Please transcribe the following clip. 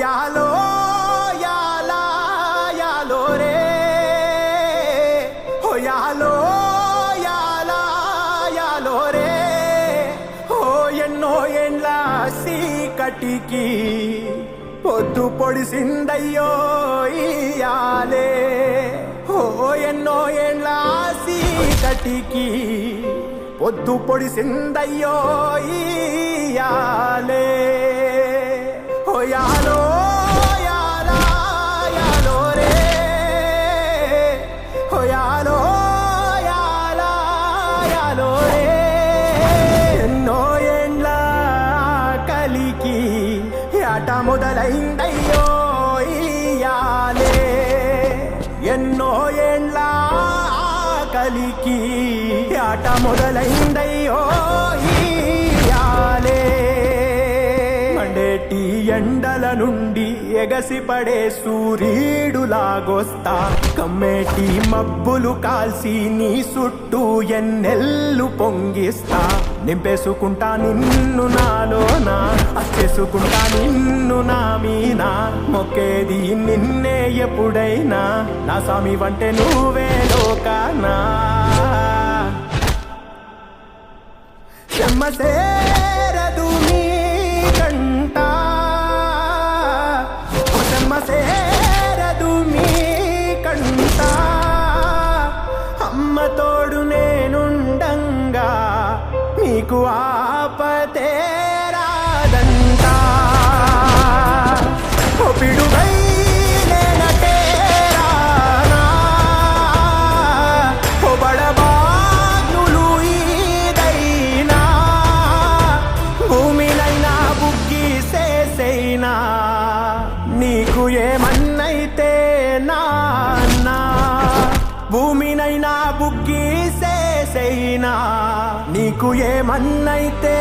యాలో యాలా యాలో రే హో యాలో యాలా యాలో రే హో ఎన్నో ఏండ్ల సీకటికి పొద్దు పొడిసిందయ్యో ఇయాలే హో ఎన్నో ఏండ్ల సీకటికి పొద్దు పొడిసిందయ్యో ఇయాలే హో యాలో యాలా యాలో రే హో యాలో యాలా యాలో రే ఎన్నో ఏండ్ల కలికి ఆట మొదలైందయ్యో ఇయాలే ఎన్నో ఏండ్ల కలికి ఆట మొదలైందయ్యో ఇయాలే మండేటి ఎండల నుండి ఎగసిపడే సూర్యుడులాగొస్తా కమ్మేటి మబ్బులు కాల్సి నీ చుట్టూ ఎన్నెల్లు పొంగిస్తా నింపేసుకుంటా నిన్ను నాలోనా అచ్చేసుకుంటా నిన్ను నా మీనా మొక్కేది నిన్నే ఎప్పుడైనా నా స్వామి వంటే నువ్వే లోకానా చెమ్మసేరదు నీ కంట చెమ్మసేరదు నీ కంట అమ్మ తోడు నేనుండంగా నీకు ఆపతే రాదంట పిడుగై నేనటే రానా బడబాగ్నులు ఈదైనా భూమినైనా బుగ్గి సేసైనా నీకు ఏమన్నైతే నాన్నా భూమినైనా బుగ్గి సేసైనా నీకు ఏమన్నైతే